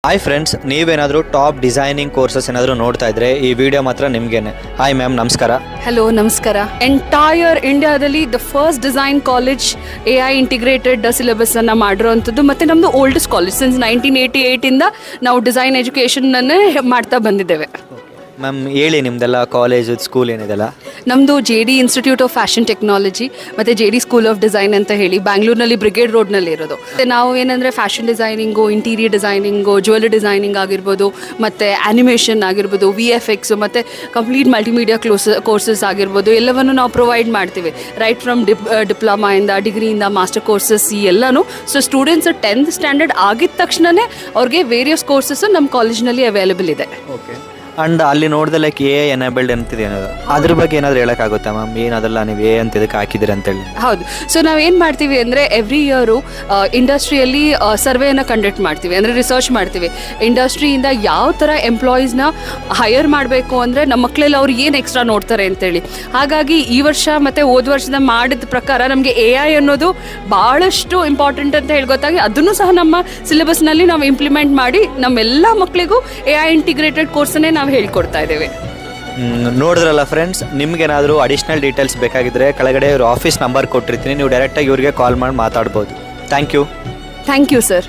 Hi friends, ನೀವೇನಾದರೂ top designing courses ಏನಾದರೂ ನೋಡ್ತಾ ಇದ್ರೆ ಈ ವಿಡಿಯೋ ಮಾತ್ರ ನಿಮಗೇನೆ. ಹಾಯ್ ಮ್ಯಾಮ್, ನಮಸ್ಕಾರ. ಹಲೋ, ನಮಸ್ಕಾರ. ಎಂಟೈರ್ ಇಂಡಿಯಾದಲ್ಲಿ the first design college AI integrated ಸಿಲೆಬಸ್ಸನ್ನು ಮಾಡಿರೋವಂಥದ್ದು ಮತ್ತು ನಮ್ಮದು ಓಲ್ಡೆಸ್ಟ್ ಕಾಲೇಜ್ ಸಿನ್ಸ್ 1988ಇಂದ ನಾವು ಡಿಸೈನ್ ಎಜುಕೇಷನ್ನನ್ನೇ ಮಾಡ್ತಾ ಬಂದಿದ್ದೇವೆ. ಮ್ಯಾಮ್ ಹೇಳಿ, ನಿಮ್ದೆಲ್ಲ ಕಾಲೇಜು ಸ್ಕೂಲ್ ಏನಿದೆಲ್ಲ? ನಮ್ಮದು JD institute of fashion technology ಮತ್ತು JD ಸ್ಕೂಲ್ ಆಫ್ ಡಿಸೈನ್ ಅಂತ ಹೇಳಿ ಬ್ಯಾಂಗ್ಳೂರಿನಲ್ಲಿ ಬ್ರಿಗೇಡ್ ರೋಡ್ನಲ್ಲಿ ಇರೋದು. ನಾವು ಏನಂದರೆ fashion designing, interior designing, jewellery designing ಆಗಿರ್ಬೋದು, ಮತ್ತು ಆ್ಯನಿಮೇಷನ್ ಆಗಿರ್ಬೋದು, VFX ಮತ್ತು ಕಂಪ್ಲೀಟ್ ಮಲ್ಟಿಮೀಡಿಯಾ ಕೋರ್ಸಸ್ ಆಗಿರ್ಬೋದು, ಎಲ್ಲವನ್ನು ನಾವು ಪ್ರೊವೈಡ್ ಮಾಡ್ತೀವಿ. ರೈಟ್ ಫ್ರಮ್ ಡಿಪ್ಲೊಮಾಯಿಂದ, ಡಿಗ್ರಿಯಿಂದ, ಮಾಸ್ಟರ್ ಕೋರ್ಸಸ್ ಈ ಎಲ್ಲನೂ. ಸೊ ಸ್ಟೂಡೆಂಟ್ಸ್ 10th ಸ್ಟ್ಯಾಂಡರ್ಡ್ ಆಗಿದ ತಕ್ಷಣವೇ ಅವ್ರಿಗೆ ವೇರಿಯಸ್ ಕೋರ್ಸಸ್ಸು ನಮ್ಮ ಕಾಲೇಜ್ನಲ್ಲಿ ಅವೈಲೇಬಲ್ ಇದೆ. ಓಕೆ. ಅಂಡ್ ಅಲ್ಲಿ ನೋಡಿದ್ರೆ ಲೈಕ್ AI ಎನೇಬಲ್ಡ್ ಅಂತಿದೆ ಅನ್ನೋದು, ಅದ್ರ ಬಗ್ಗೆ ಏನಾದರೂ ಹೇಳೋಕ್ಕಾಗುತ್ತಾ ಮ್ಯಾಮ್? ಏನದಲ್ಲ ನೀವು ಅಂತ ಇದಕ್ಕೆ ಹಾಕಿದ್ದೀರಿ ಅಂತೇಳಿ? ಹೌದು. ಸೊ ನಾವೇನು ಮಾಡ್ತೀವಿ ಅಂದರೆ ಎವ್ರಿ ಇಯರು ಇಂಡಸ್ಟ್ರಿಯಲ್ಲಿ ಸರ್ವೆಯನ್ನು ಕಂಡಕ್ಟ್ ಮಾಡ್ತೀವಿ, ಅಂದರೆ ರಿಸರ್ಚ್ ಮಾಡ್ತೀವಿ. ಇಂಡಸ್ಟ್ರಿಯಿಂದ ಯಾವ ಥರ ಎಂಪ್ಲಾಯೀಸ್ನ ಹೈಯರ್ ಮಾಡಬೇಕು ಅಂದರೆ ನಮ್ಮ ಮಕ್ಕಳೆಲ್ಲ ಅವ್ರು ಏನು ಎಕ್ಸ್ಟ್ರಾ ನೋಡ್ತಾರೆ ಅಂತೇಳಿ. ಹಾಗಾಗಿ ಈ ವರ್ಷ ಮತ್ತು ಹೋದ ವರ್ಷದ ಮಾಡಿದ ಪ್ರಕಾರ ನಮಗೆ AI ಅನ್ನೋದು ಭಾಳಷ್ಟು ಇಂಪಾರ್ಟೆಂಟ್ ಅಂತ ಹೇಳಿ ಗೊತ್ತಾಗಿ ಅದನ್ನು ಸಹ ನಮ್ಮ ಸಿಲೆಬಸ್ನಲ್ಲಿ ನಾವು ಇಂಪ್ಲಿಮೆಂಟ್ ಮಾಡಿ ನಮ್ಮೆಲ್ಲ ಮಕ್ಕಳಿಗೂ AI ಇಂಟಿಗ್ರೇಟೆಡ್ ಕೋರ್ಸನ್ನೇ ನಾವು ಹೇಳ್ಕೊಡ್ತಾ ಇದ್ದೇವೆ. ನೋಡಿದ್ರಲ್ಲ ಫ್ರೆಂಡ್ಸ್, ನಿಮ್ಗೇನಾದರೂ ಅಡಿಷ್ನಲ್ ಡೀಟೇಲ್ಸ್ ಬೇಕಾಗಿದ್ದರೆ ಕೆಳಗಡೆ ಇವ್ರ ಆಫೀಸ್ ನಂಬರ್ ಕೊಟ್ಟಿರ್ತೀನಿ, ನೀವು ಡೈರೆಕ್ಟಾಗಿ ಇವ್ರಿಗೆ ಕಾಲ್ ಮಾಡಿ ಮಾತಾಡ್ಬೋದು. Thank you sir.